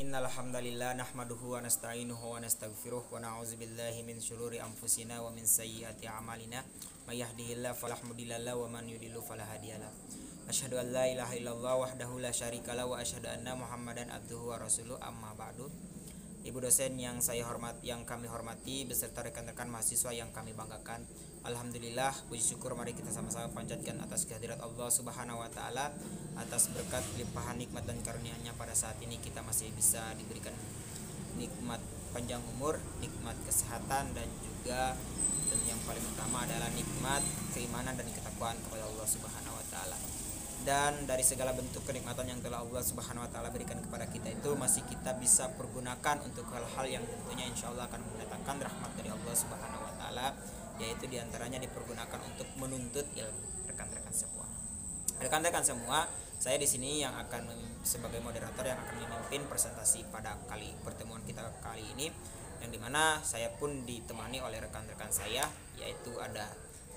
Innal hamdalillah nahmaduhu wa nasta'inuhu wa nastaghfiruh wa na'udzubillahi min syururi anfusina wa min sayyiati a'malina may yahdihillahu fala mudhillalah wa man yudhlil fala hadiyalah. Asyhadu an la ilaha illallah wahdahu la syarikalah wa asyhadu anna Muhammadan abduhu wa rasuluh, amma ba'du. Ibu dosen yang kami hormati beserta rekan-rekan mahasiswa yang kami banggakan. Alhamdulillah, puji syukur mari kita sama-sama panjatkan atas kehadirat Allah Subhanahu wa taala, atas berkat limpahan nikmat dan karunia-Nya pada saat ini kita masih bisa diberikan nikmat panjang umur, nikmat kesehatan, dan juga yang paling utama adalah nikmat keimanan dan ketakwaan kepada Allah Subhanahu wa taala. Dan dari segala bentuk kenikmatan yang telah Allah Subhanahu wa taala berikan kepada kita itu masih kita bisa pergunakan untuk hal-hal yang tentunya insyaallah akan mendatangkan rahmat dari Allah Subhanahu wa taala, yaitu diantaranya dipergunakan untuk menuntut ilmu. Rekan-rekan semua, saya di sini yang akan sebagai moderator yang akan memimpin presentasi pada pertemuan kita kali ini, yang dimana saya pun ditemani oleh rekan-rekan saya, yaitu ada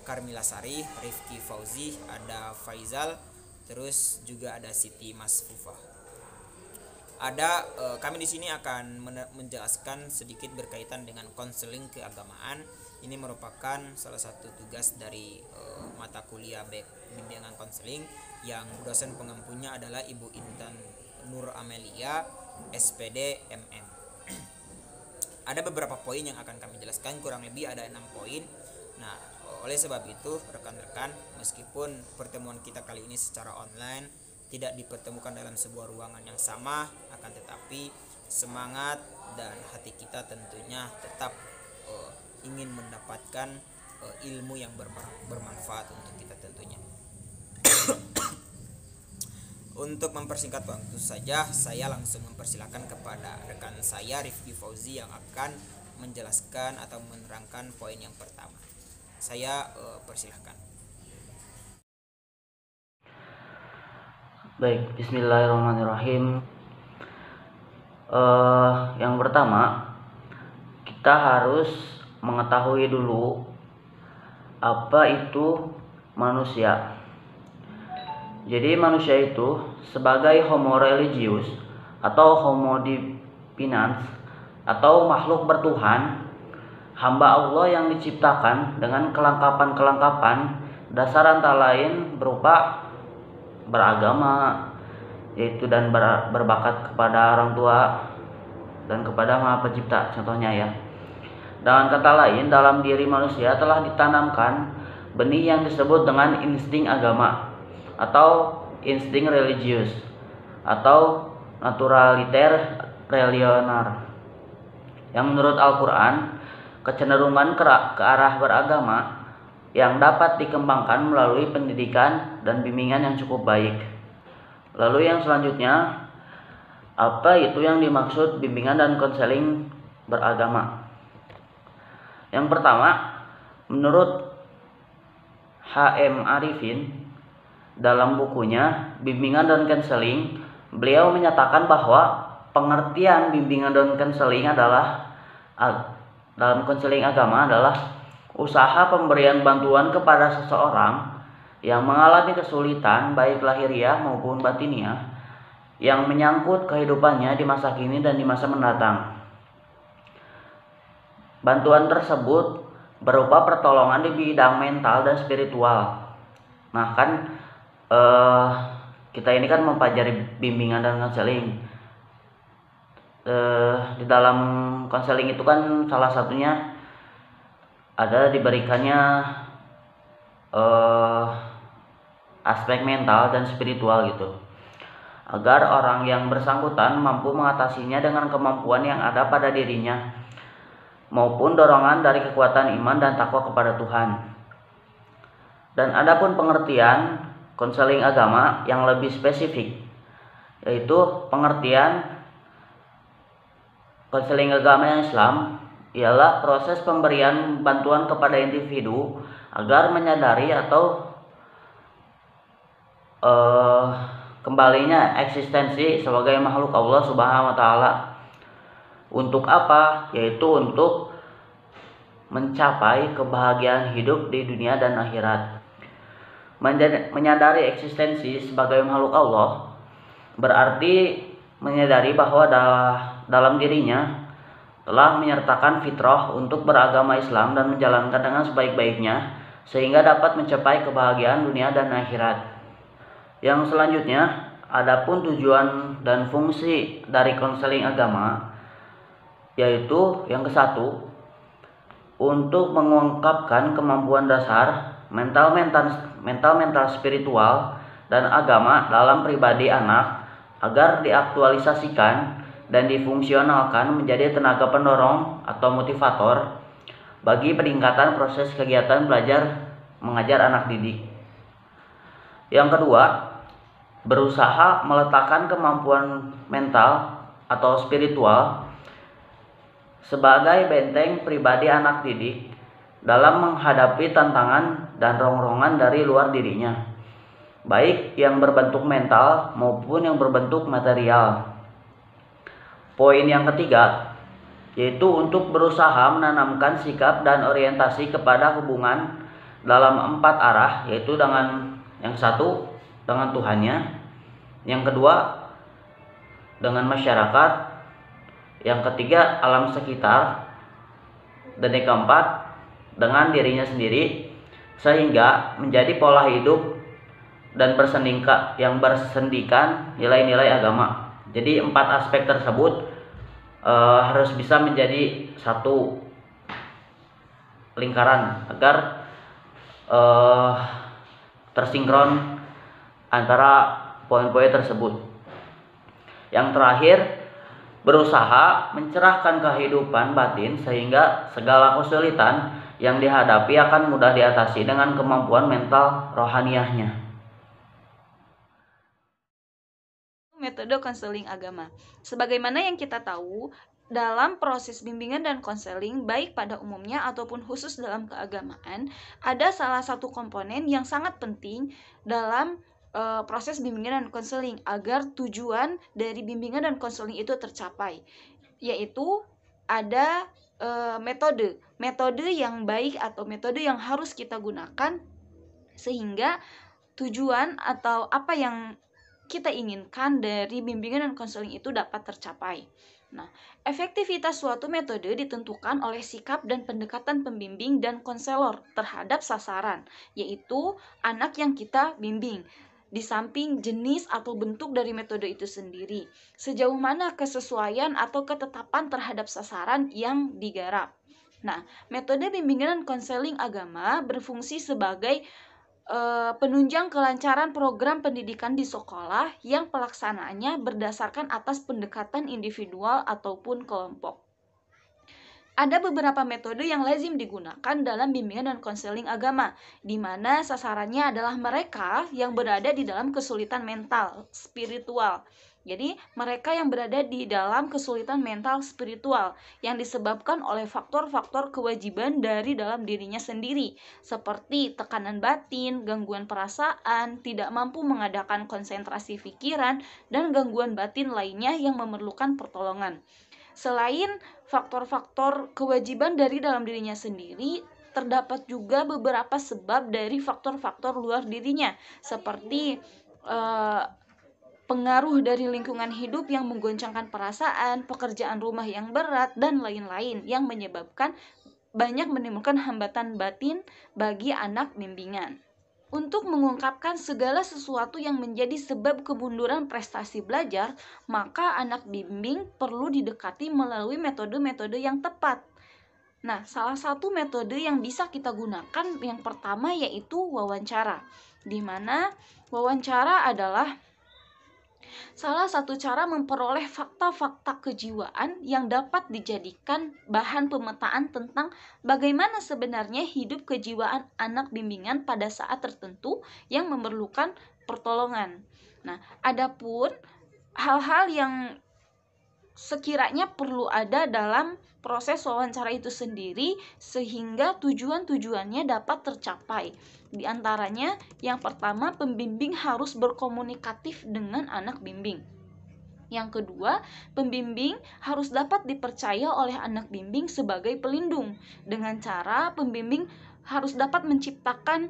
Karmila Sari, Rifki Fauzi, ada Faizal, terus juga ada Siti Masfufah. Kami di sini akan menjelaskan sedikit berkaitan dengan konseling keagamaan. Ini merupakan salah satu tugas dari mata kuliah bimbingan konseling yang dosen pengampunya adalah Ibu Intan Nur Amelia, SPD MM. Ada beberapa poin yang akan kami jelaskan, kurang lebih ada 6 poin. Nah, oleh sebab itu rekan-rekan, meskipun pertemuan kita kali ini secara online, tidak dipertemukan dalam sebuah ruangan yang sama, akan tetapi semangat dan hati kita tentunya tetap ingin mendapatkan ilmu yang bermanfaat untuk kita tentunya. Untuk mempersingkat waktu saja, saya langsung mempersilahkan kepada rekan saya Rifki Fauzi yang akan menjelaskan atau menerangkan poin yang pertama. Saya persilahkan. Baik, bismillahirrahmanirrahim. Yang pertama, kita harus mengetahui dulu apa itu manusia. Jadi manusia itu sebagai homo religius atau homo divinalis atau makhluk bertuhan, hamba Allah yang diciptakan dengan kelengkapan-kelengkapan dasar antara lain berupa beragama, yaitu dan berbakat kepada orang tua dan kepada Maha Pencipta, contohnya ya. Dengan kata lain, dalam diri manusia telah ditanamkan benih yang disebut dengan insting agama atau insting religius atau naturaliter religionar, yang menurut Al-Quran kecenderungan ke arah beragama yang dapat dikembangkan melalui pendidikan dan bimbingan yang cukup baik. Lalu yang selanjutnya, apa itu yang dimaksud bimbingan dan konseling beragama? Yang pertama, menurut H.M. Arifin dalam bukunya Bimbingan dan Konseling, beliau menyatakan bahwa pengertian bimbingan dan konseling adalah dalam konseling agama adalah usaha pemberian bantuan kepada seseorang yang mengalami kesulitan baik lahiriah maupun batiniah yang menyangkut kehidupannya di masa kini dan di masa mendatang. Bantuan tersebut berupa pertolongan di bidang mental dan spiritual. Nah kan kita ini kan mempelajari bimbingan dan konseling. Di dalam konseling itu kan salah satunya ada diberikannya aspek mental dan spiritual gitu, agar orang yang bersangkutan mampu mengatasinya dengan kemampuan yang ada pada dirinya maupun dorongan dari kekuatan iman dan takwa kepada Tuhan. Dan adapun pengertian konseling agama yang lebih spesifik, yaitu pengertian konseling agama Islam ialah proses pemberian bantuan kepada individu agar menyadari atau kembalinya eksistensi sebagai makhluk Allah Subhanahu wa taala. Untuk apa? Yaitu untuk mencapai kebahagiaan hidup di dunia dan akhirat. Menyadari eksistensi sebagai makhluk Allah berarti menyadari bahwa dalam dirinya telah menyertakan fitrah untuk beragama Islam dan menjalankan dengan sebaik-baiknya sehingga dapat mencapai kebahagiaan dunia dan akhirat. Yang selanjutnya, adapun tujuan dan fungsi dari konseling agama, yaitu yang ke-1, untuk mengungkapkan kemampuan dasar mental spiritual dan agama dalam pribadi anak agar diaktualisasikan dan difungsionalkan menjadi tenaga pendorong atau motivator bagi peningkatan proses kegiatan belajar mengajar anak didik. Yang kedua, berusaha meletakkan kemampuan mental atau spiritual sebagai benteng pribadi anak didik dalam menghadapi tantangan dan rongrongan dari luar dirinya, baik yang berbentuk mental maupun yang berbentuk material. Poin yang ketiga, yaitu untuk berusaha menanamkan sikap dan orientasi kepada hubungan dalam 4 arah, yaitu dengan yang satu, dengan Tuhannya, yang kedua, dengan masyarakat, yang ketiga, alam sekitar, dan yang keempat, dengan dirinya sendiri, sehingga menjadi pola hidup dan bersendikan nilai-nilai agama. Jadi 4 aspek tersebut harus bisa menjadi satu lingkaran agar tersinkron antara poin-poin tersebut. Yang terakhir, berusaha mencerahkan kehidupan batin sehingga segala kesulitan yang dihadapi akan mudah diatasi dengan kemampuan mental rohaniahnya. Metode konseling agama. Sebagaimana yang kita tahu, dalam proses bimbingan dan konseling, baik pada umumnya ataupun khusus dalam keagamaan, ada salah satu komponen yang sangat penting dalam proses bimbingan dan konseling agar tujuan dari bimbingan dan konseling itu tercapai, yaitu ada metode yang baik atau metode yang harus kita gunakan sehingga tujuan atau apa yang kita inginkan dari bimbingan dan konseling itu dapat tercapai. Nah, efektivitas suatu metode ditentukan oleh sikap dan pendekatan pembimbing dan konselor terhadap sasaran, yaitu anak yang kita bimbing. Di samping jenis atau bentuk dari metode itu sendiri, sejauh mana kesesuaian atau ketetapan terhadap sasaran yang digarap. Nah, metode bimbingan dan konseling agama berfungsi sebagai penunjang kelancaran program pendidikan di sekolah yang pelaksanaannya berdasarkan atas pendekatan individual ataupun kelompok. Ada beberapa metode yang lazim digunakan dalam bimbingan dan konseling agama, di mana sasarannya adalah mereka yang berada di dalam kesulitan mental, spiritual. Jadi, mereka yang berada di dalam kesulitan mental spiritual yang disebabkan oleh faktor-faktor kewajiban dari dalam dirinya sendiri, seperti tekanan batin, gangguan perasaan, tidak mampu mengadakan konsentrasi pikiran, dan gangguan batin lainnya yang memerlukan pertolongan. Selain faktor-faktor kewajiban dari dalam dirinya sendiri, terdapat juga beberapa sebab dari faktor-faktor luar dirinya, seperti pengaruh dari lingkungan hidup yang menggoncangkan perasaan, pekerjaan rumah yang berat, dan lain-lain yang menyebabkan banyak menimbulkan hambatan batin bagi anak bimbingan. Untuk mengungkapkan segala sesuatu yang menjadi sebab kemunduran prestasi belajar, maka anak bimbing perlu didekati melalui metode-metode yang tepat. Nah, salah satu metode yang bisa kita gunakan yang pertama yaitu wawancara, di mana wawancara adalah salah satu cara memperoleh fakta-fakta kejiwaan yang dapat dijadikan bahan pemetaan tentang bagaimana sebenarnya hidup kejiwaan anak bimbingan pada saat tertentu yang memerlukan pertolongan. Nah, adapun hal-hal yang sekiranya perlu ada dalam proses wawancara itu sendiri sehingga tujuan-tujuannya dapat tercapai. Di antaranya, yang pertama, pembimbing harus berkomunikatif dengan anak bimbing. Yang kedua, pembimbing harus dapat dipercaya oleh anak bimbing sebagai pelindung dengan cara pembimbing harus dapat menciptakan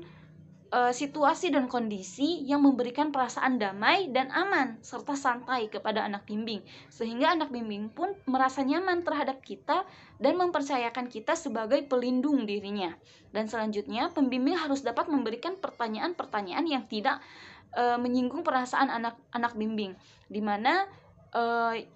situasi dan kondisi yang memberikan perasaan damai dan aman serta santai kepada anak bimbing, sehingga anak bimbing pun merasa nyaman terhadap kita dan mempercayakan kita sebagai pelindung dirinya. Dan selanjutnya, pembimbing harus dapat memberikan pertanyaan-pertanyaan yang tidak menyinggung perasaan anak bimbing, di mana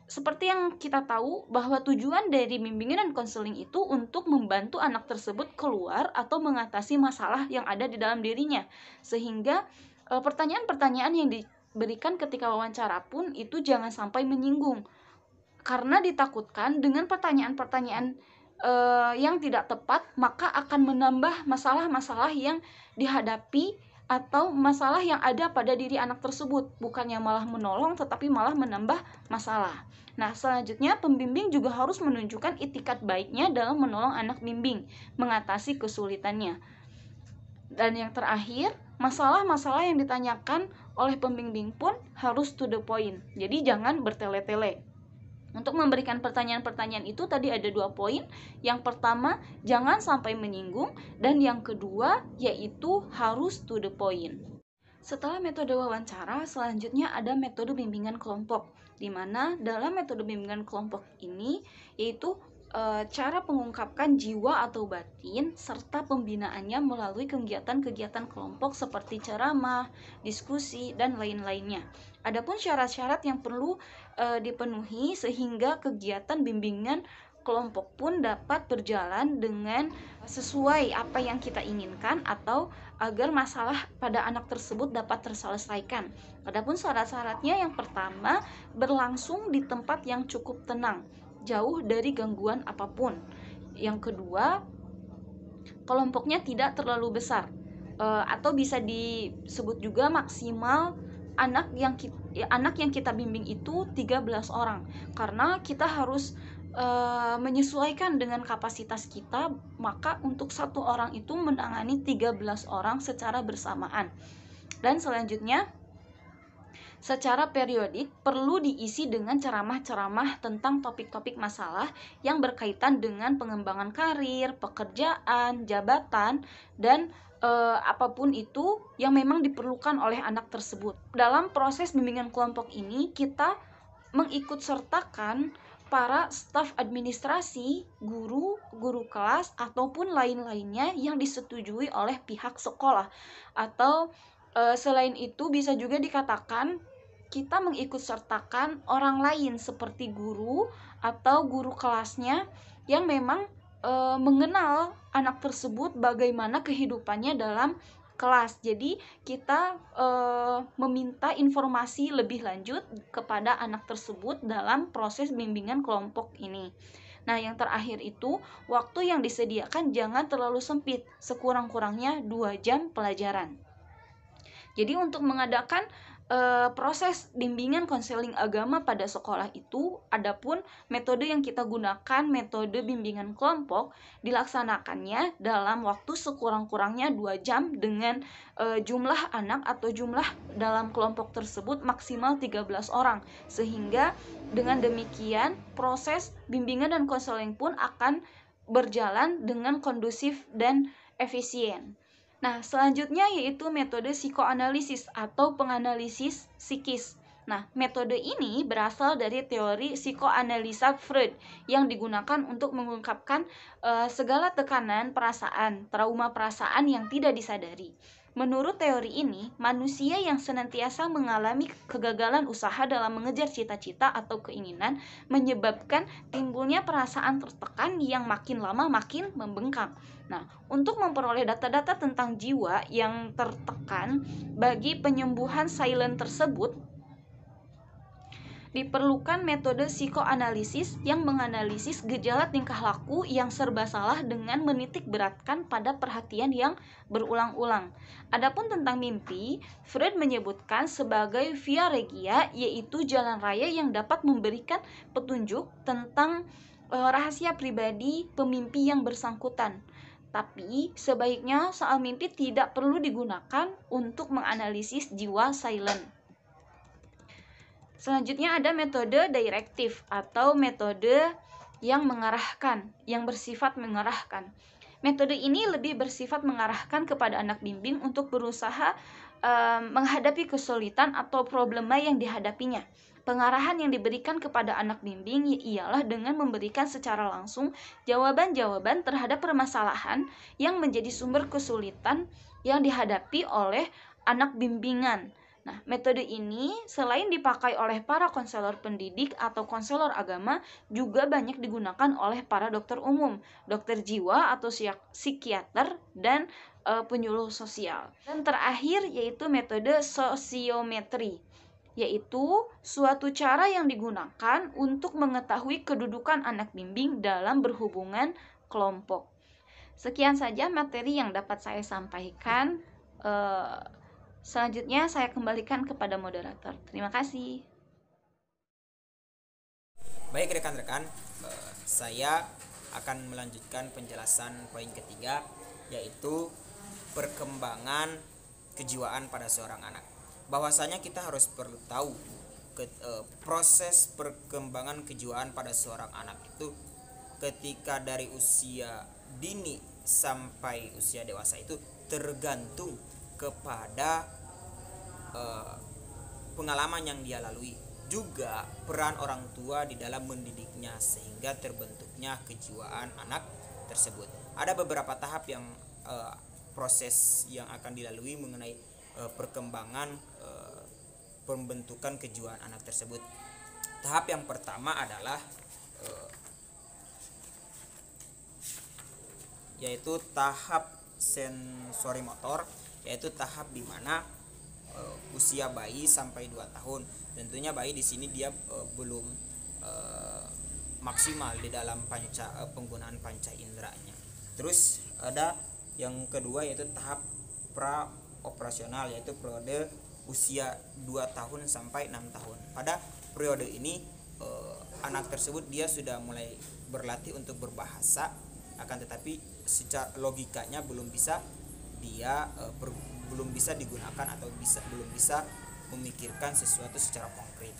seperti yang kita tahu bahwa tujuan dari bimbingan dan konseling itu untuk membantu anak tersebut keluar atau mengatasi masalah yang ada di dalam dirinya, sehingga pertanyaan-pertanyaan yang diberikan ketika wawancara pun itu jangan sampai menyinggung, karena ditakutkan dengan pertanyaan-pertanyaan yang tidak tepat maka akan menambah masalah-masalah yang dihadapi atau masalah yang ada pada diri anak tersebut, bukannya malah menolong tetapi malah menambah masalah. Nah, selanjutnya pembimbing juga harus menunjukkan itikat baiknya dalam menolong anak bimbing mengatasi kesulitannya. Dan yang terakhir, masalah-masalah yang ditanyakan oleh pembimbing pun harus to the point. Jadi jangan bertele-tele. Untuk memberikan pertanyaan-pertanyaan itu tadi ada 2 poin. Yang pertama, jangan sampai menyinggung, dan yang kedua yaitu harus to the point. Setelah metode wawancara, selanjutnya ada metode bimbingan kelompok, di mana dalam metode bimbingan kelompok ini yaitu cara mengungkapkan jiwa atau batin serta pembinaannya melalui kegiatan-kegiatan kelompok seperti ceramah, diskusi, dan lain-lainnya. Adapun syarat-syarat yang perlu dipenuhi sehingga kegiatan bimbingan kelompok pun dapat berjalan dengan sesuai apa yang kita inginkan atau agar masalah pada anak tersebut dapat terselesaikan. Adapun syarat-syaratnya, yang pertama, berlangsung di tempat yang cukup tenang, jauh dari gangguan apapun. Yang kedua, kelompoknya tidak terlalu besar, atau bisa disebut juga maksimal anak yang kita bimbing itu 13 orang, karena kita harus menyesuaikan dengan kapasitas kita, maka untuk satu orang itu menangani 13 orang secara bersamaan. Dan selanjutnya, secara periodik perlu diisi dengan ceramah-ceramah tentang topik-topik masalah yang berkaitan dengan pengembangan karir, pekerjaan, jabatan, dan apapun itu yang memang diperlukan oleh anak tersebut. Dalam proses bimbingan kelompok ini, kita mengikut sertakan para staf administrasi, guru kelas, ataupun lain-lainnya yang disetujui oleh pihak sekolah. Atau selain itu bisa juga dikatakan kita mengikut sertakan orang lain seperti guru atau guru kelasnya yang memang mengenal anak tersebut bagaimana kehidupannya dalam kelas. Jadi kita meminta informasi lebih lanjut kepada anak tersebut dalam proses bimbingan kelompok ini. Nah, yang terakhir itu, waktu yang disediakan jangan terlalu sempit, sekurang-kurangnya 2 jam pelajaran. Jadi untuk mengadakan proses bimbingan konseling agama pada sekolah itu, adapun metode yang kita gunakan, metode bimbingan kelompok, dilaksanakannya dalam waktu sekurang-kurangnya 2 jam dengan jumlah anak atau jumlah dalam kelompok tersebut maksimal 13 orang. Sehingga dengan demikian proses bimbingan dan konseling pun akan berjalan dengan kondusif dan efisien. Nah, selanjutnya yaitu metode psikoanalisis atau penganalisis psikis. Nah, metode ini berasal dari teori psikoanalisa Freud yang digunakan untuk mengungkapkan segala tekanan perasaan, trauma perasaan yang tidak disadari. Menurut teori ini, manusia yang senantiasa mengalami kegagalan usaha dalam mengejar cita-cita atau keinginan menyebabkan timbulnya perasaan tertekan yang makin lama makin membengkak. Nah, untuk memperoleh data-data tentang jiwa yang tertekan bagi penyembuhan silent tersebut, diperlukan metode psikoanalisis yang menganalisis gejala tingkah laku yang serba salah dengan menitik beratkan pada perhatian yang berulang-ulang. Adapun tentang mimpi, Freud menyebutkan sebagai via regia, yaitu jalan raya yang dapat memberikan petunjuk tentang rahasia pribadi pemimpi yang bersangkutan. Tapi sebaiknya soal mimpi tidak perlu digunakan untuk menganalisis jiwa silent. Selanjutnya ada metode direktif atau metode yang mengarahkan, yang bersifat mengarahkan. Metode ini lebih bersifat mengarahkan kepada anak bimbing untuk berusaha menghadapi kesulitan atau problema yang dihadapinya. Pengarahan yang diberikan kepada anak bimbing ialah dengan memberikan secara langsung jawaban-jawaban terhadap permasalahan yang menjadi sumber kesulitan yang dihadapi oleh anak bimbingan. Nah, metode ini selain dipakai oleh para konselor pendidik atau konselor agama, juga banyak digunakan oleh para dokter umum, dokter jiwa atau psikiater, dan penyuluh sosial. Dan terakhir yaitu metode sosiometri, yaitu suatu cara yang digunakan untuk mengetahui kedudukan anak bimbing dalam berhubungan kelompok. Sekian saja materi yang dapat saya sampaikan. Selanjutnya saya kembalikan kepada moderator. Terima kasih. Baik rekan-rekan, saya akan melanjutkan penjelasan poin ketiga, yaitu perkembangan kejiwaan pada seorang anak. Bahwasanya kita harus perlu tahu proses perkembangan kejiwaan pada seorang anak itu ketika dari usia dini sampai usia dewasa itu tergantung kepada pengalaman yang dia lalui, juga peran orang tua di dalam mendidiknya sehingga terbentuknya kejiwaan anak tersebut. Ada beberapa tahap yang proses yang akan dilalui mengenai perkembangan pembentukan kejiwaan anak tersebut. Tahap yang pertama adalah yaitu tahap sensori motor, yaitu tahap di mana usia bayi sampai 2 tahun. Tentunya bayi di sini dia belum maksimal di dalam penggunaan panca inderanya. Terus ada yang kedua yaitu tahap pra operasional, yaitu periode usia 2 tahun sampai 6 tahun. Pada periode ini anak tersebut dia sudah mulai berlatih untuk berbahasa, akan tetapi secara logikanya belum bisa digunakan atau belum bisa memikirkan sesuatu secara konkret.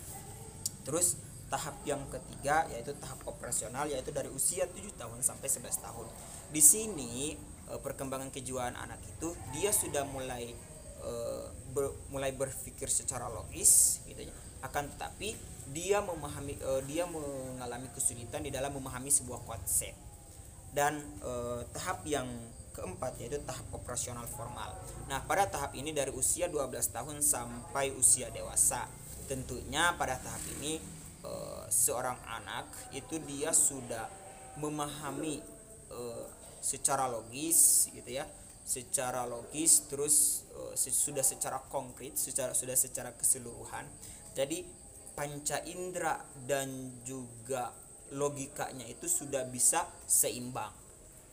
Terus tahap yang ketiga yaitu tahap operasional, yaitu dari usia 7 tahun sampai 11 tahun. Di sini perkembangan kejiwaan anak itu dia sudah mulai berpikir secara logis gitu ya. Akan tetapi dia mengalami kesulitan di dalam memahami sebuah konsep. Dan tahap yang keempat yaitu tahap operasional formal. Nah, pada tahap ini dari usia 12 tahun sampai usia dewasa. Tentunya pada tahap ini seorang anak itu dia sudah memahami secara logis gitu ya. Secara logis, terus sudah secara konkret, sudah secara keseluruhan. Jadi panca indera dan juga logikanya itu sudah bisa seimbang.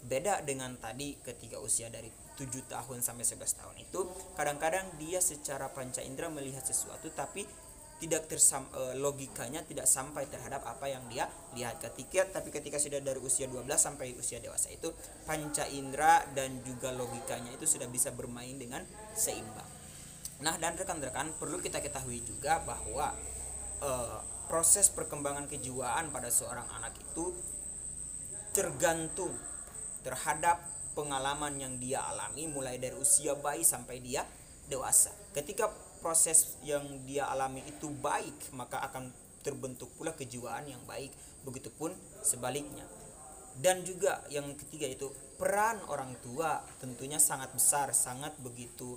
Beda dengan tadi ketika usia dari 7 tahun sampai 11 tahun itu kadang-kadang dia secara panca indera melihat sesuatu tapi logikanya tidak sampai terhadap apa yang dia lihat. Ketika sudah dari usia 12 sampai usia dewasa itu panca indera dan juga logikanya itu sudah bisa bermain dengan seimbang. Nah, dan rekan-rekan perlu kita ketahui juga bahwa proses perkembangan kejiwaan pada seorang anak itu tergantung terhadap pengalaman yang dia alami mulai dari usia bayi sampai dia dewasa. Ketika proses yang dia alami itu baik, maka akan terbentuk pula kejiwaan yang baik. Begitupun sebaliknya. Dan juga yang ketiga itu peran orang tua tentunya sangat besar, sangat begitu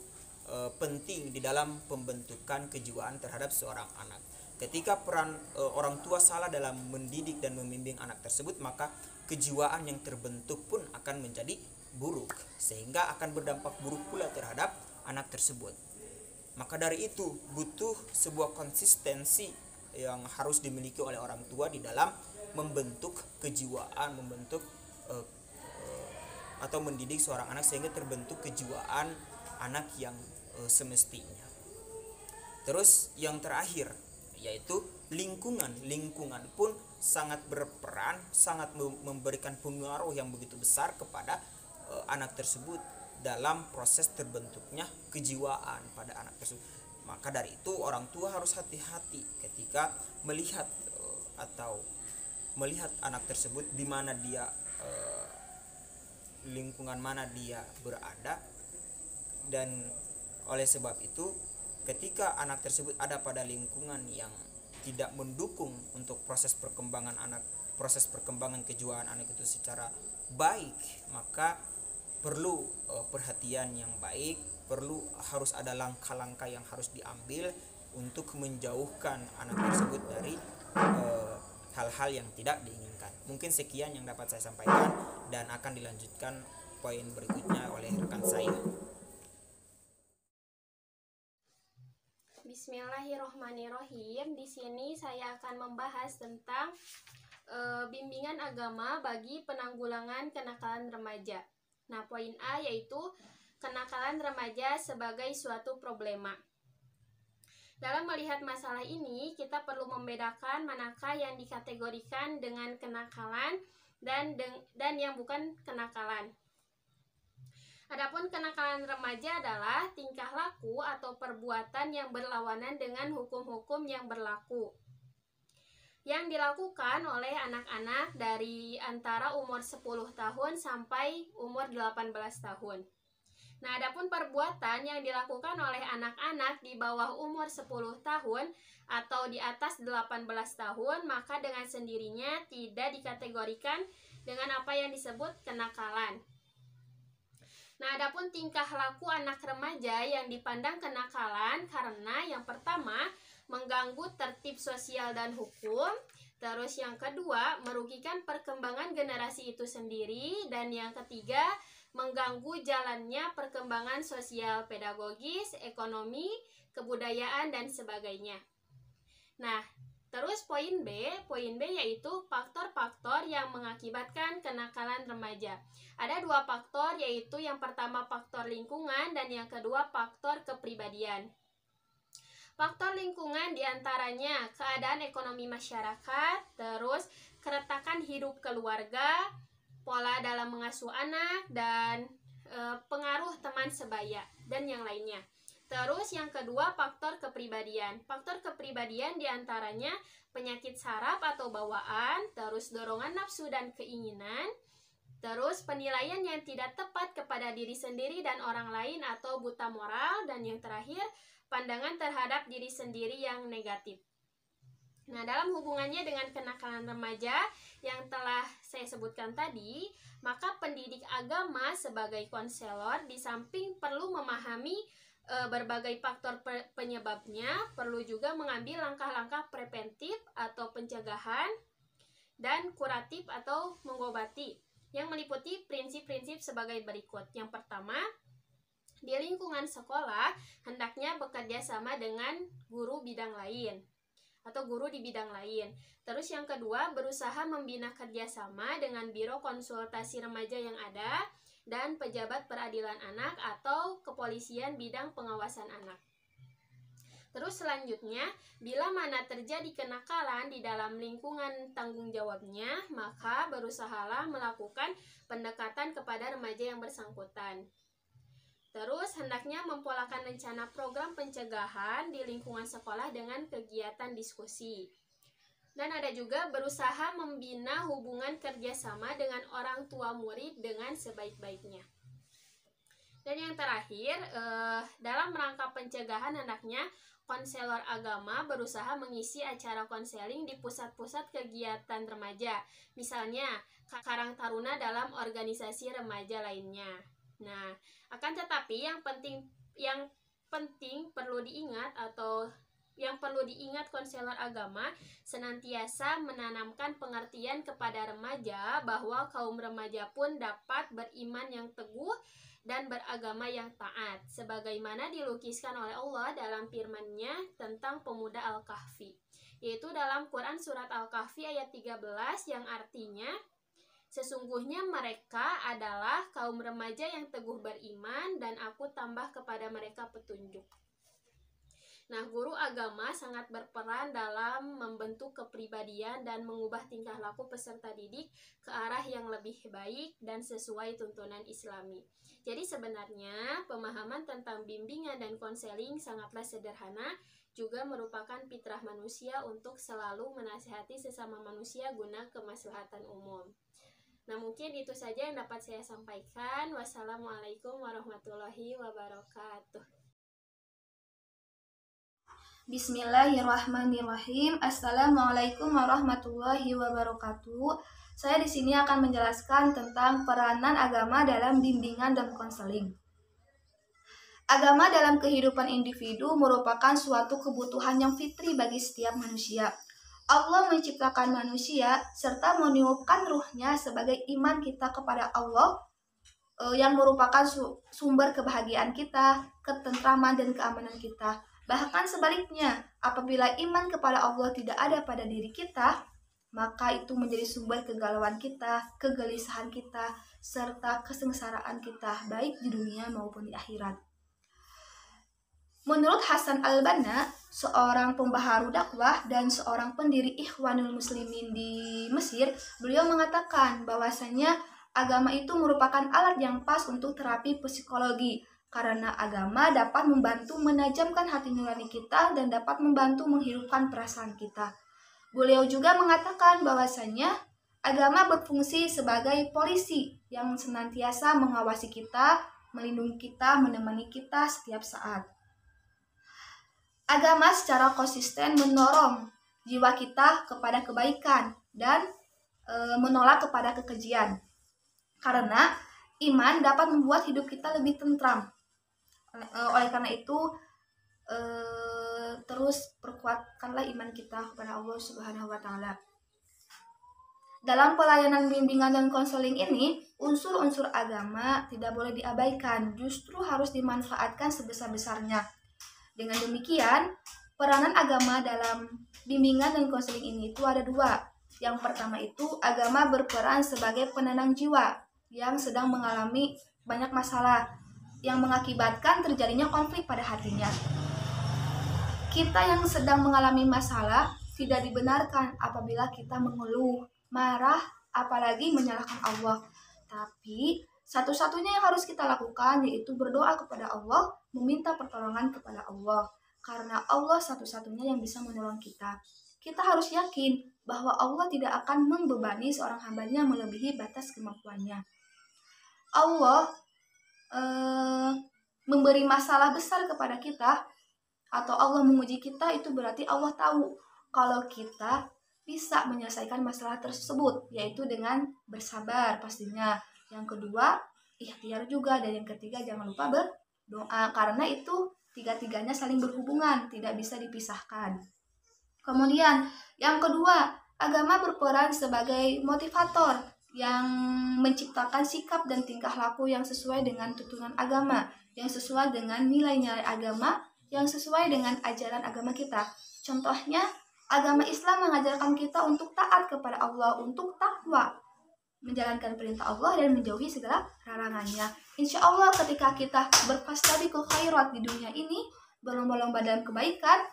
penting di dalam pembentukan kejiwaan terhadap seorang anak. Ketika peran orang tua salah dalam mendidik dan membimbing anak tersebut, maka kejiwaan yang terbentuk pun akan menjadi buruk, sehingga akan berdampak buruk pula terhadap anak tersebut. Maka dari itu butuh sebuah konsistensi yang harus dimiliki oleh orang tua di dalam membentuk kejiwaan, membentuk atau mendidik seorang anak sehingga terbentuk kejiwaan anak yang semestinya. Terus yang terakhir yaitu lingkungan pun sangat berperan, sangat memberikan pengaruh yang begitu besar kepada anak tersebut dalam proses terbentuknya kejiwaan pada anak tersebut. Maka dari itu orang tua harus hati-hati ketika melihat anak tersebut di mana dia lingkungan mana dia berada. Dan oleh sebab itu, ketika anak tersebut ada pada lingkungan yang tidak mendukung untuk proses perkembangan kejiwaan anak itu secara baik, maka perlu perhatian yang baik, harus ada langkah-langkah yang harus diambil untuk menjauhkan anak tersebut dari hal-hal yang tidak diinginkan. Mungkin sekian yang dapat saya sampaikan, dan akan dilanjutkan poin berikutnya oleh rekan saya. Bismillahirrohmanirrohim. Di sini saya akan membahas tentang bimbingan agama bagi penanggulangan kenakalan remaja. Nah, poin A yaitu kenakalan remaja sebagai suatu problema. Dalam melihat masalah ini, kita perlu membedakan manakah yang dikategorikan dengan kenakalan dan yang bukan kenakalan. Adapun kenakalan remaja adalah tingkah laku atau perbuatan yang berlawanan dengan hukum-hukum yang berlaku, yang dilakukan oleh anak-anak dari antara umur 10 tahun sampai umur 18 tahun. Nah, adapun perbuatan yang dilakukan oleh anak-anak di bawah umur 10 tahun atau di atas 18 tahun, maka dengan sendirinya tidak dikategorikan dengan apa yang disebut kenakalan. Nah, adapun tingkah laku anak remaja yang dipandang kenakalan karena yang pertama, mengganggu tertib sosial dan hukum. Terus yang kedua, merugikan perkembangan generasi itu sendiri. Dan yang ketiga, mengganggu jalannya perkembangan sosial, pedagogis, ekonomi, kebudayaan, dan sebagainya. Nah, terus poin B yaitu faktor-faktor yang mengakibatkan kenakalan remaja. Ada dua faktor, yaitu yang pertama faktor lingkungan dan yang kedua faktor kepribadian. Faktor lingkungan diantaranya keadaan ekonomi masyarakat, terus keretakan hidup keluarga, pola dalam mengasuh anak, dan pengaruh teman sebaya, dan yang lainnya. Terus yang kedua faktor kepribadian. Faktor kepribadian diantaranya penyakit saraf atau bawaan, terus dorongan nafsu dan keinginan, terus penilaian yang tidak tepat kepada diri sendiri dan orang lain atau buta moral, dan yang terakhir pandangan terhadap diri sendiri yang negatif. Nah, dalam hubungannya dengan kenakalan remaja yang telah saya sebutkan tadi, maka pendidik agama sebagai konselor di samping perlu memahami berbagai faktor penyebabnya, perlu juga mengambil langkah-langkah preventif atau pencegahan dan kuratif atau mengobati yang meliputi prinsip-prinsip sebagai berikut. Yang pertama, di lingkungan sekolah hendaknya bekerja sama dengan guru bidang lain atau guru di bidang lain. Terus yang kedua, berusaha membina kerjasama dengan biro konsultasi remaja yang ada dan pejabat peradilan anak atau kepolisian bidang pengawasan anak. Terus selanjutnya, bila mana terjadi kenakalan di dalam lingkungan tanggung jawabnya, maka berusahalah melakukan pendekatan kepada remaja yang bersangkutan. Terus hendaknya mempolakan rencana program pencegahan di lingkungan sekolah dengan kegiatan diskusi. Dan ada juga berusaha membina hubungan kerjasama dengan orang tua murid dengan sebaik-baiknya. Dan yang terakhir, dalam rangka pencegahan hendaknya konselor agama berusaha mengisi acara konseling di pusat-pusat kegiatan remaja. Misalnya, Karang Taruna dalam organisasi remaja lainnya. Nah, akan tetapi yang penting perlu diingat konselor agama senantiasa menanamkan pengertian kepada remaja bahwa kaum remaja pun dapat beriman yang teguh dan beragama yang taat, sebagaimana dilukiskan oleh Allah dalam firman-Nya tentang pemuda Al-Kahfi, yaitu dalam Quran surat Al-Kahfi ayat 13 yang artinya, sesungguhnya mereka adalah kaum remaja yang teguh beriman dan aku tambah kepada mereka petunjuk. Nah, guru agama sangat berperan dalam membentuk kepribadian dan mengubah tingkah laku peserta didik ke arah yang lebih baik dan sesuai tuntunan Islami. Jadi sebenarnya pemahaman tentang bimbingan dan konseling sangatlah sederhana, juga merupakan fitrah manusia untuk selalu menasihati sesama manusia guna kemaslahatan umum. Nah, mungkin itu saja yang dapat saya sampaikan. Wassalamualaikum warahmatullahi wabarakatuh. Bismillahirrahmanirrahim. Assalamualaikum warahmatullahi wabarakatuh. Saya di sini akan menjelaskan tentang peranan agama dalam bimbingan dan konseling. Agama dalam kehidupan individu merupakan suatu kebutuhan yang fitri bagi setiap manusia. Allah menciptakan manusia serta meniupkan ruhnya sebagai iman kita kepada Allah yang merupakan sumber kebahagiaan kita, ketentraman dan keamanan kita. Bahkan sebaliknya, apabila iman kepada Allah tidak ada pada diri kita, maka itu menjadi sumber kegalauan kita, kegelisahan kita, serta kesengsaraan kita, baik di dunia maupun di akhirat. Menurut Hasan al-Banna, seorang pembaharu dakwah dan seorang pendiri Ikhwanul Muslimin di Mesir, beliau mengatakan bahwasanya agama itu merupakan alat yang pas untuk terapi psikologi, karena agama dapat membantu menajamkan hati nurani kita dan dapat membantu menghidupkan perasaan kita. Beliau juga mengatakan bahwasanya agama berfungsi sebagai polisi yang senantiasa mengawasi kita, melindungi kita, menemani kita setiap saat. Agama secara konsisten mendorong jiwa kita kepada kebaikan dan menolak kepada kekejian. Karena iman dapat membuat hidup kita lebih tentram. Oleh karena itu, terus perkuatkanlah iman kita kepada Allah Subhanahu wa Ta'ala. Dalam pelayanan bimbingan dan konseling ini, unsur-unsur agama tidak boleh diabaikan, justru harus dimanfaatkan sebesar-besarnya. Dengan demikian, peranan agama dalam bimbingan dan konseling ini itu ada dua. Yang pertama itu, agama berperan sebagai penenang jiwa yang sedang mengalami banyak masalah yang mengakibatkan terjadinya konflik pada hatinya. Kita yang sedang mengalami masalah tidak dibenarkan apabila kita mengeluh, marah, apalagi menyalahkan Allah. Tapi satu-satunya yang harus kita lakukan yaitu berdoa kepada Allah, meminta pertolongan kepada Allah. Karena Allah satu-satunya yang bisa menolong kita. Kita harus yakin bahwa Allah tidak akan membebani seorang hambanya melebihi batas kemampuannya. Allah memberi masalah besar kepada kita atau Allah menguji kita, itu berarti Allah tahu kalau kita bisa menyelesaikan masalah tersebut, yaitu dengan bersabar pastinya. Yang kedua, ikhtiar juga, dan yang ketiga jangan lupa berdoa, karena itu tiga-tiganya saling berhubungan, tidak bisa dipisahkan. Kemudian yang kedua, agama berperan sebagai motivator yang menciptakan sikap dan tingkah laku yang sesuai dengan tuntunan agama, yang sesuai dengan nilai-nilai agama, yang sesuai dengan ajaran agama kita. Contohnya, agama Islam mengajarkan kita untuk taat kepada Allah, untuk takwa, menjalankan perintah Allah dan menjauhi segala larangannya. Insya Allah ketika kita berfastabiqul khairat di dunia ini, berlomba-lomba dalam kebaikan,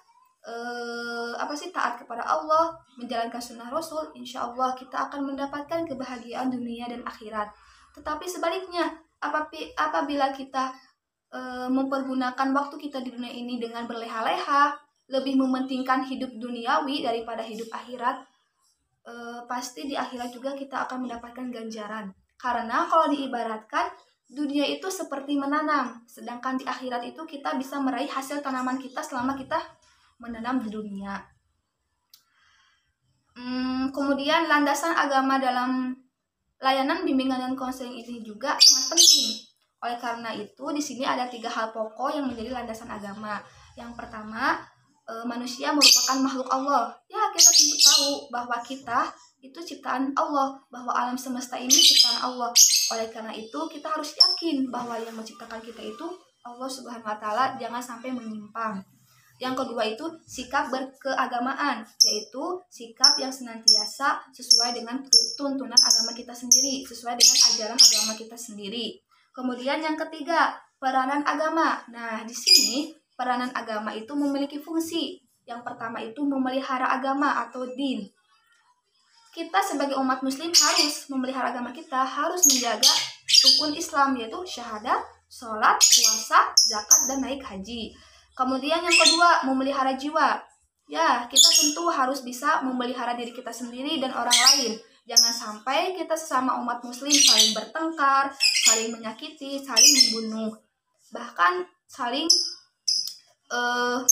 taat kepada Allah, menjalankan sunnah Rasul, insya Allah kita akan mendapatkan kebahagiaan dunia dan akhirat. Tetapi sebaliknya, apabila kita mempergunakan waktu kita di dunia ini dengan berleha-leha, lebih mementingkan hidup duniawi daripada hidup akhirat, pasti di akhirat juga kita akan mendapatkan ganjaran. Karena kalau diibaratkan, dunia itu seperti menanam, sedangkan di akhirat itu kita bisa meraih hasil tanaman kita selama kita menanam di dunia. Kemudian landasan agama dalam layanan bimbingan dan konseling ini juga sangat penting. Oleh karena itu, di sini ada 3 hal pokok yang menjadi landasan agama. Yang pertama, manusia merupakan makhluk Allah. Ya, kita tentu tahu bahwa kita itu ciptaan Allah, bahwa alam semesta ini ciptaan Allah. Oleh karena itu, kita harus yakin bahwa yang menciptakan kita itu Allah Subhanahu wa Ta'ala, jangan sampai menyimpang. Yang kedua itu sikap berkeagamaan, yaitu sikap yang senantiasa sesuai dengan tuntunan agama kita sendiri, sesuai dengan ajaran agama kita sendiri. Kemudian yang ketiga, peranan agama. Nah, di sini peranan agama itu memiliki fungsi. Yang pertama itu memelihara agama atau din. Kita sebagai umat muslim harus memelihara agama kita, harus menjaga rukun Islam, yaitu syahadat, sholat, puasa, zakat, dan naik haji. Kemudian yang kedua, memelihara jiwa. Ya, kita tentu harus bisa memelihara diri kita sendiri dan orang lain. Jangan sampai kita sesama umat muslim saling bertengkar, saling menyakiti, saling membunuh, bahkan saling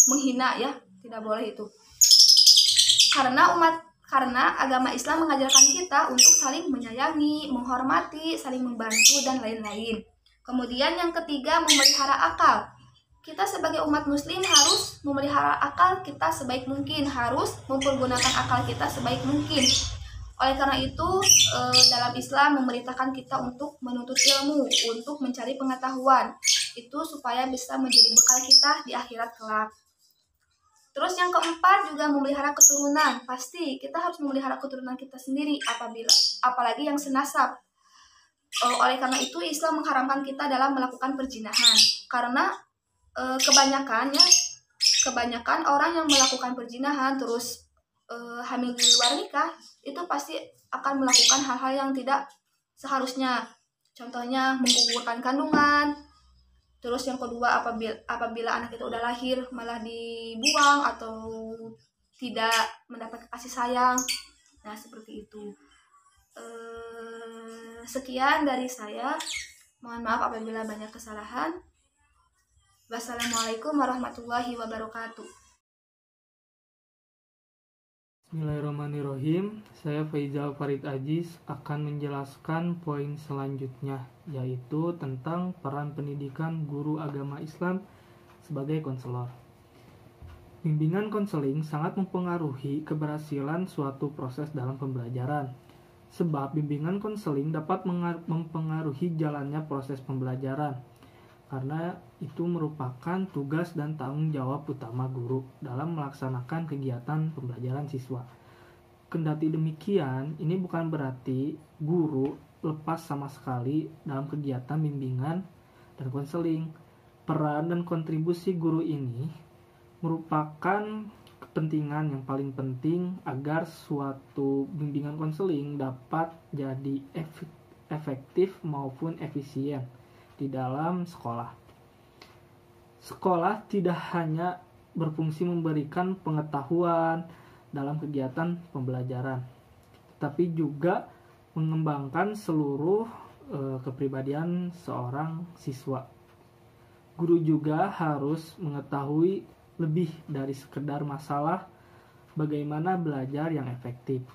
menghina ya. Tidak boleh itu. Karena agama Islam mengajarkan kita untuk saling menyayangi, menghormati, saling membantu, dan lain-lain. Kemudian yang ketiga, memelihara akal. Kita sebagai umat muslim harus memelihara akal kita sebaik mungkin, harus mempergunakan akal kita sebaik mungkin. Oleh karena itu, dalam Islam memerintahkan kita untuk menuntut ilmu, untuk mencari pengetahuan. Itu supaya bisa menjadi bekal kita di akhirat kelak. Terus yang keempat juga memelihara keturunan. Pasti kita harus memelihara keturunan kita sendiri, apalagi yang senasab. Oleh karena itu Islam mengharamkan kita dalam melakukan perzinahan. Karena kebanyakan orang yang melakukan perzinahan terus hamil di luar nikah itu pasti akan melakukan hal-hal yang tidak seharusnya. Contohnya menggugurkan kandungan. Terus yang kedua, apabila anak itu udah lahir malah dibuang atau tidak mendapat kasih sayang. Nah, seperti itu. Sekian dari saya. Mohon maaf apabila banyak kesalahan. Wassalamualaikum warahmatullahi wabarakatuh. Bismillahirrahmanirrahim. Saya Faizal Farid Aziz akan menjelaskan poin selanjutnya, yaitu tentang peran pendidikan guru agama Islam sebagai konselor. Bimbingan konseling sangat mempengaruhi keberhasilan suatu proses dalam pembelajaran, sebab bimbingan konseling dapat mempengaruhi jalannya proses pembelajaran, karena itu merupakan tugas dan tanggung jawab utama guru dalam melaksanakan kegiatan pembelajaran siswa. Kendati demikian, ini bukan berarti guru lepas sama sekali dalam kegiatan bimbingan dan konseling. Peran dan kontribusi guru ini merupakan kepentingan yang paling penting agar suatu bimbingan konseling dapat jadi efektif maupun efisien di dalam sekolah. Sekolah tidak hanya berfungsi memberikan pengetahuan dalam kegiatan pembelajaran, tapi juga mengembangkan seluruh kepribadian seorang siswa. Guru juga harus mengetahui lebih dari sekedar masalah bagaimana belajar yang efektif.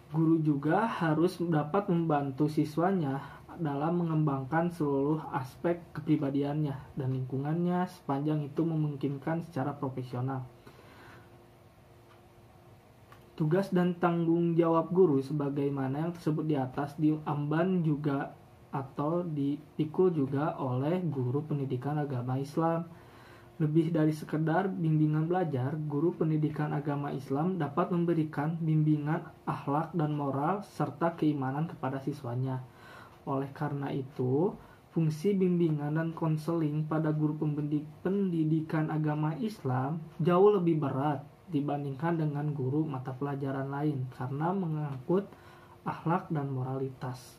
Guru juga harus dapat membantu siswanya dalam mengembangkan seluruh aspek kepribadiannya dan lingkungannya sepanjang itu memungkinkan secara profesional. Tugas dan tanggung jawab guru sebagaimana yang tersebut di atas diemban juga atau dipikul juga oleh guru pendidikan agama Islam. Lebih dari sekedar bimbingan belajar, guru pendidikan agama Islam dapat memberikan bimbingan akhlak dan moral serta keimanan kepada siswanya. Oleh karena itu, fungsi bimbingan dan konseling pada guru pendidikan agama Islam jauh lebih berat dibandingkan dengan guru mata pelajaran lain karena mengangkut akhlak dan moralitas.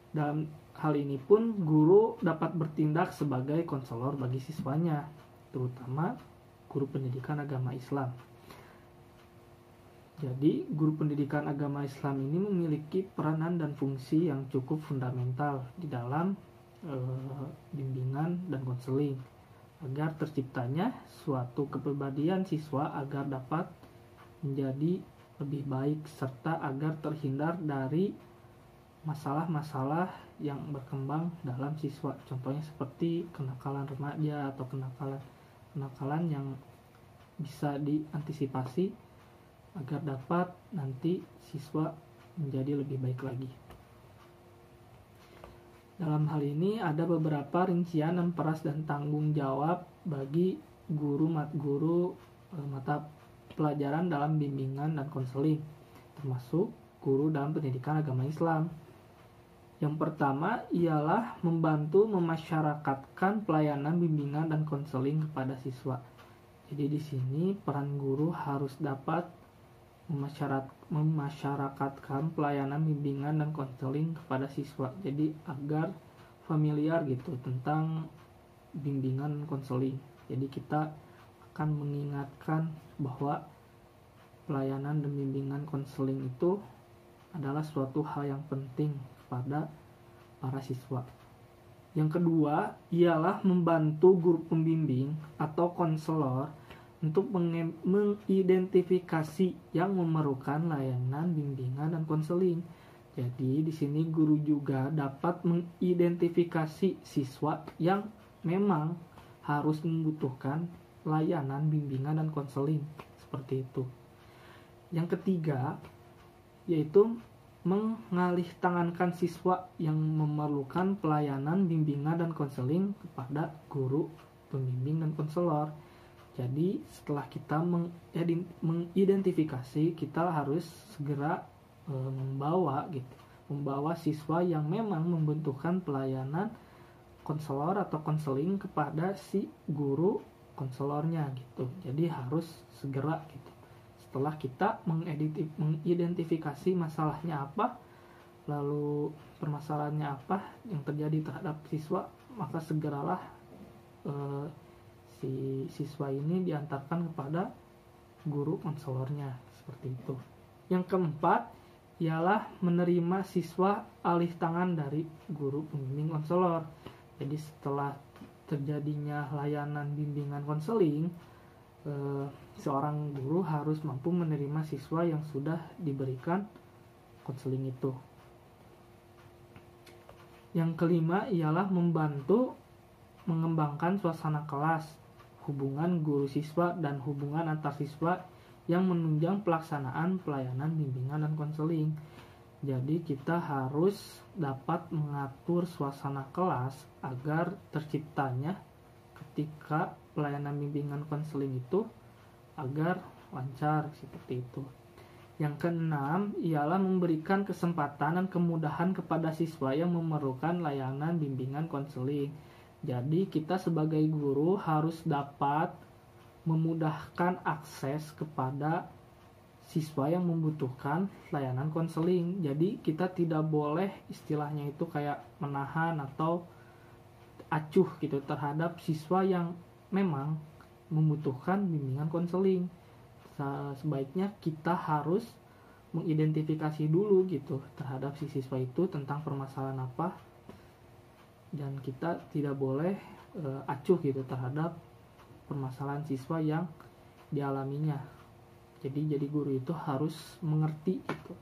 Dalam hal ini pun guru dapat bertindak sebagai konselor bagi siswanya, terutama guru pendidikan agama Islam. Jadi, guru pendidikan agama Islam ini memiliki peranan dan fungsi yang cukup fundamental di dalam bimbingan dan konseling agar terciptanya suatu kepribadian siswa agar dapat menjadi lebih baik serta agar terhindar dari masalah-masalah yang berkembang dalam siswa. Contohnya seperti kenakalan remaja atau kenakalan yang bisa diantisipasi agar dapat nanti siswa menjadi lebih baik lagi. Dalam hal ini ada beberapa rincian dan peran dan tanggung jawab bagi guru mata pelajaran dalam bimbingan dan konseling, termasuk guru dalam pendidikan agama Islam. Yang pertama ialah membantu memasyarakatkan pelayanan bimbingan dan konseling kepada siswa. Jadi di sini peran guru harus dapat memasyarakatkan pelayanan bimbingan dan konseling kepada siswa. Jadi agar familiar gitu tentang bimbingan konseling. Jadi kita akan mengingatkan bahwa pelayanan dan bimbingan konseling itu adalah suatu hal yang penting kepada para siswa. Yang kedua ialah membantu guru pembimbing atau konselor untuk mengidentifikasi yang memerlukan layanan bimbingan dan konseling. Jadi di sini guru juga dapat mengidentifikasi siswa yang memang harus membutuhkan layanan bimbingan dan konseling seperti itu. Yang ketiga yaitu mengalihtangankan siswa yang memerlukan pelayanan bimbingan dan konseling kepada guru pembimbing dan konselor. Jadi setelah kita mengidentifikasi, kita harus segera membawa siswa yang memang membutuhkan pelayanan konselor atau konseling kepada si guru konselornya gitu. Jadi harus segera gitu. Setelah kita mengidentifikasi masalahnya apa, lalu permasalahannya apa yang terjadi terhadap siswa, maka segeralah si siswa ini diantarkan kepada guru konselornya seperti itu. Yang keempat ialah menerima siswa alih tangan dari guru pembimbing konselor. Jadi setelah terjadinya layanan bimbingan konseling, seorang guru harus mampu menerima siswa yang sudah diberikan konseling itu. Yang kelima ialah membantu mengembangkan suasana kelas, hubungan guru siswa dan hubungan antar siswa yang menunjang pelaksanaan pelayanan bimbingan dan konseling. Jadi kita harus dapat mengatur suasana kelas agar terciptanya ketika pelayanan bimbingan konseling itu agar lancar seperti itu. Yang keenam ialah memberikan kesempatan dan kemudahan kepada siswa yang memerlukan layanan bimbingan konseling. Jadi kita sebagai guru harus dapat memudahkan akses kepada siswa yang membutuhkan layanan konseling. Jadi kita tidak boleh istilahnya itu kayak menahan atau acuh gitu terhadap siswa yang memang membutuhkan bimbingan konseling. Sebaiknya kita harus mengidentifikasi dulu gitu terhadap si siswa itu tentang permasalahan apa, dan kita tidak boleh acuh gitu terhadap permasalahan siswa yang dialaminya. Jadi guru itu harus mengerti itu.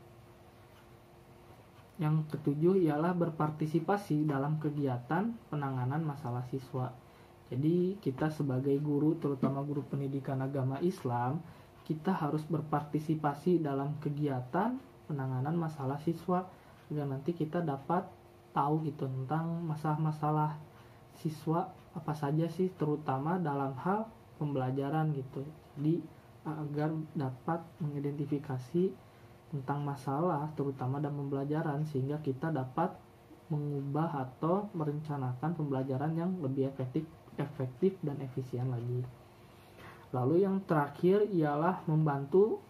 Yang ketujuh ialah berpartisipasi dalam kegiatan penanganan masalah siswa. Jadi kita sebagai guru, terutama guru pendidikan agama Islam, kita harus berpartisipasi dalam kegiatan penanganan masalah siswa agar nanti kita dapat tahu gitu tentang masalah-masalah siswa apa saja sih, terutama dalam hal pembelajaran gitu. Jadi agar dapat mengidentifikasi tentang masalah terutama dalam pembelajaran, sehingga kita dapat mengubah atau merencanakan pembelajaran yang lebih efektif dan efisien lagi. Lalu yang terakhir ialah membantu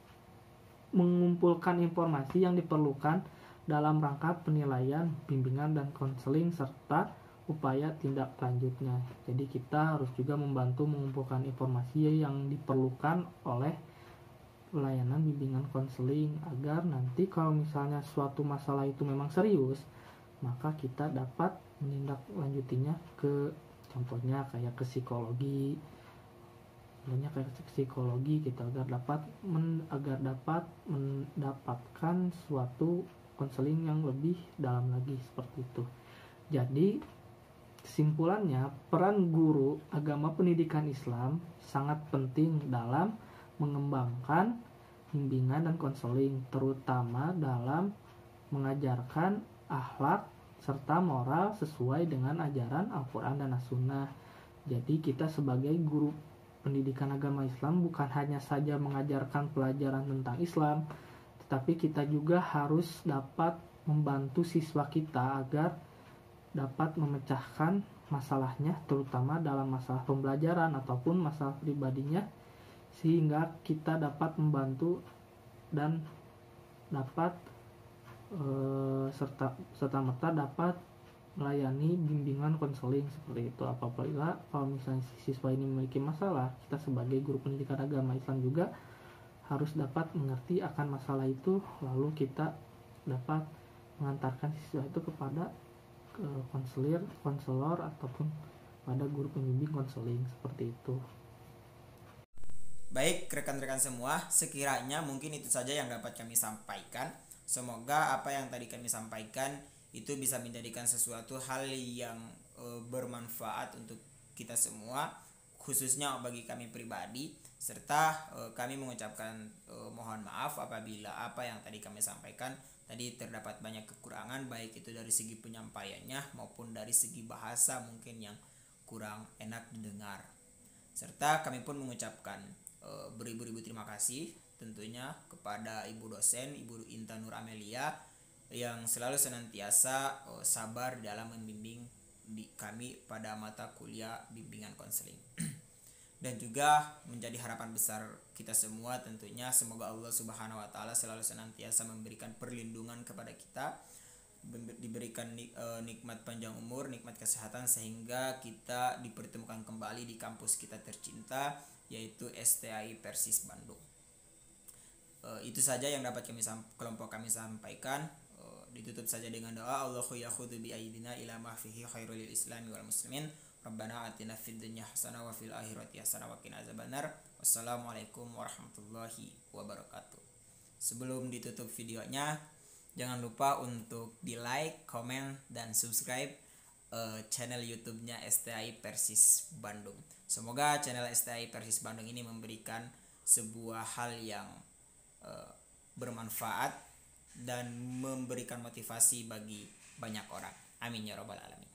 mengumpulkan informasi yang diperlukan dalam rangka penilaian, bimbingan dan konseling serta upaya tindak lanjutnya. Jadi kita harus juga membantu mengumpulkan informasi yang diperlukan oleh pelayanan bimbingan konseling agar nanti kalau misalnya suatu masalah itu memang serius, maka kita dapat menindaklanjutinya ke contohnya kayak ke psikologi. Contohnya kayak psikologi gitu agar dapat mendapatkan suatu konseling yang lebih dalam lagi seperti itu. Jadi kesimpulannya, peran guru agama pendidikan Islam sangat penting dalam mengembangkan bimbingan dan konseling, terutama dalam mengajarkan akhlak serta moral sesuai dengan ajaran Al-Quran dan As-Sunnah. Jadi kita sebagai guru pendidikan agama Islam bukan hanya saja mengajarkan pelajaran tentang Islam, tetapi kita juga harus dapat membantu siswa kita agar dapat memecahkan masalahnya, terutama dalam masalah pembelajaran ataupun masalah pribadinya, sehingga kita dapat membantu dan dapat serta-merta dapat melayani bimbingan konseling seperti itu. Apabila kalau misalnya siswa ini memiliki masalah, kita sebagai guru pendidikan agama Islam juga harus dapat mengerti akan masalah itu, lalu kita dapat mengantarkan siswa itu kepada konselor ataupun pada guru pembimbing konseling seperti itu. Baik rekan-rekan semua, sekiranya mungkin itu saja yang dapat kami sampaikan. Semoga apa yang tadi kami sampaikan itu bisa menjadikan sesuatu hal yang bermanfaat untuk kita semua, khususnya bagi kami pribadi, serta kami mengucapkan mohon maaf apabila apa yang tadi kami sampaikan tadi terdapat banyak kekurangan, baik itu dari segi penyampaiannya maupun dari segi bahasa mungkin yang kurang enak didengar. Serta kami pun mengucapkan beribu-ribu terima kasih tentunya kepada Ibu dosen, Ibu Intan Nur Amelia, yang selalu senantiasa sabar dalam membimbing kami pada mata kuliah bimbingan konseling. Dan juga menjadi harapan besar kita semua tentunya, semoga Allah Subhanahu wa taala selalu senantiasa memberikan perlindungan kepada kita, diberikan nikmat panjang umur, nikmat kesehatan, sehingga kita dipertemukan kembali di kampus kita tercinta, yaitu STAI Persis Bandung. Itu saja yang dapat kelompok kami sampaikan. Ditutup saja dengan doa, Allahu yakhudhu bi aidina ila ma fihi khairul lil islami wal muslimin. Rabbana atina fid dunya hasanah wa fil akhirati hasanah wa qina azabannar. Wassalamualaikum warahmatullahi wabarakatuh. Sebelum ditutup videonya, jangan lupa untuk di like, komen, dan subscribe channel YouTube-nya STAI Persis Bandung. Semoga channel STAI Persis Bandung ini memberikan sebuah hal yang bermanfaat dan memberikan motivasi bagi banyak orang. Amin ya robbal alamin.